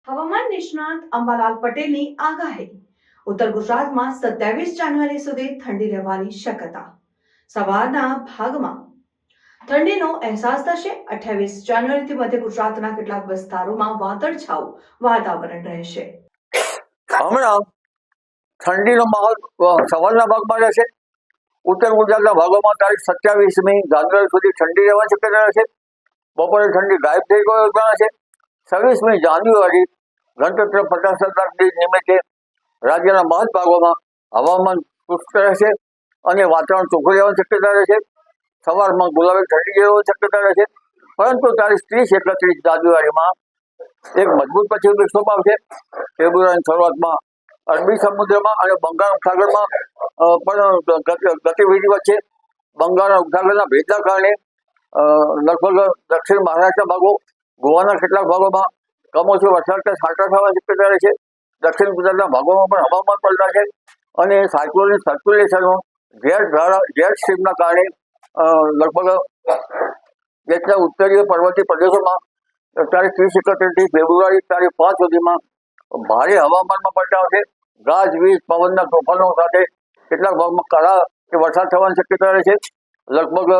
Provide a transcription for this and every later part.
હવામાન નિષ્ણાત અંબાલાલ પટેલની આગાહી. ઉત્તર ગુજરાતમાં 27 જાન્યુઆરી સુધી ઠંડી રહેવાની શક્યતા. સવારના ભાગમાં ઠંડીનો અહેસાસ થશે. 28 જાન્યુઆરીથી મધ્ય ગુજરાતના કેટલાક વિસ્તારોમાં વાદળછાયું વાતાવરણ રહેશે. હમણાં ઠંડીનો માહોલ સવારના ભાગમાં રહેશે. ઉત્તર ગુજરાતના ભાગોમાં તારીખ 27મી જાન્યુઆરી સુધી ઠંડી રહેવાની શક્યતા રહેશે. બપોરે ઠંડી ગાયબ થઈ ગયો છે. 26મી જાન્યુઆરી ગણતંત્ર પ્રજાસત્તાક દિન નિમિત્તે રાજ્યના મહત્ ભાગોમાં હવામાન શુષ્ક રહેશે અને વાતાવરણ ચોખ્ખું રહેવાની શક્યતા રહેશે. સવારમાં ગુલાબી ઠંડી રહેવાની શક્યતા રહેશે. પરંતુ તારીખ 30-31 જાન્યુઆરીમાં એક મજબૂત પશ્ચિમ વિક્ષોભ આવશે. ફેબ્રુઆરીની શરૂઆતમાં અરબી સમુદ્રમાં અને બંગાળ ઉપસાગરમાં પણ ગતિવિધિ વચ્ચે બંગાળના ઉપસાગરના ભેજના કારણે લગભગ દક્ષિણ મહારાષ્ટ્રના ભાગો, ગોવાના કેટલાક ભાગોમાં કમોસમી વરસાદ કે છાંટા થવાની શક્યતા રહેશે. દક્ષિણ ગુજરાતના ભાગોમાં પણ હવામાન પલટા છે અને સાયક્લોનિક સર્ક્યુલેશનો જેટ સ્ટ્રીમના કારણે લગભગ દેશના ઉત્તરીય પર્વતીય પ્રદેશોમાં તારીખ 30-31 ફેબ્રુઆરી તારીખ 5 સુધીમાં ભારે હવામાનમાં પલટાવ છે. ગાજવીજ પવનના તોફાનો સાથે કેટલાક ભાગમાં કરા કે વરસાદ થવાની શક્યતા રહેશે. લગભગ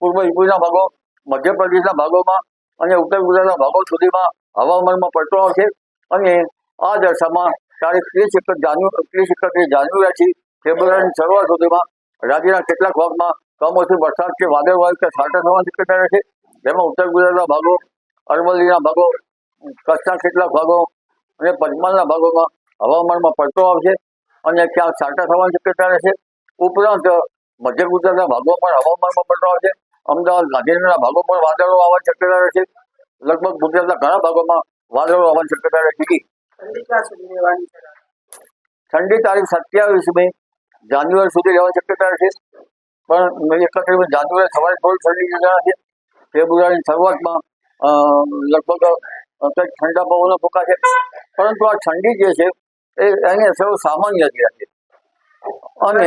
પૂર્વ યુપીના ભાગો, મધ્યપ્રદેશના ભાગોમાં અને ઉત્તર ગુજરાતના ભાગો સુધીમાં હવામાનમાં પલટો આવશે અને આ દશામાં તારીખ 30-31 જાન્યુઆરીથી ફેબ્રુઆરીની શરૂઆત સુધીમાં રાજ્યના કેટલાક ભાગમાં કમોસમી વરસાદ કે વાદળવાયુ કે છાંટા થવાની શક્યતા રહેશે. જેમાં ઉત્તર ગુજરાતના ભાગો, અરવલ્લીના ભાગો, કચ્છના કેટલાક ભાગો અને પંચમહાલના ભાગોમાં હવામાનમાં પલટો આવશે અને ક્યાંક છાંટા થવાની શક્યતા રહેશે. ઉપરાંત મધ્ય ગુજરાતના ભાગોમાં પણ હવામાનમાં પલટો આવશે. અમદાવાદ, ગાંધીનગરના ભાગો પર વાદળો આવવાની શક્યતા રહેશે. લગભગ ગુજરાતના ઘણા ભાગોમાં વાદળો આવવાની શક્યતા રહેશે. ઠંડી તારીખ 27મી જાન્યુઆરી સુધી રહેવાની શક્યતા રહેશે. પણ 31મી જાન્યુઆરી સવારે થોડી ઠંડી જણાશે. ફેબ્રુઆરીની શરૂઆતમાં લગભગ કંઈક ઠંડા પવનો ફૂંકાશે. પરંતુ આ ઠંડી જે છે એની અસરો સામાન્ય જ રહેશે. અને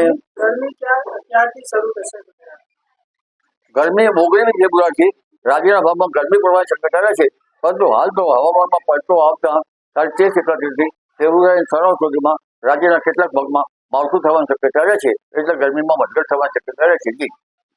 ગરમી 29મી ફેબ્રુઆરીથી રાજ્યના ભાગમાં ગરમી પડવાની શક્યતા રહેશે. પરંતુ હાલ તો હવામાનમાં પલટો આવતા તારીખ 30-31 ફેબ્રુઆરીની શરૂઆત સુધીમાં રાજ્યના કેટલાક ભાગમાં માવઠું થવાની શક્યતા રહેશે. એટલે ગરમીમાં વધઘટ થવાની શક્યતા રહેશે.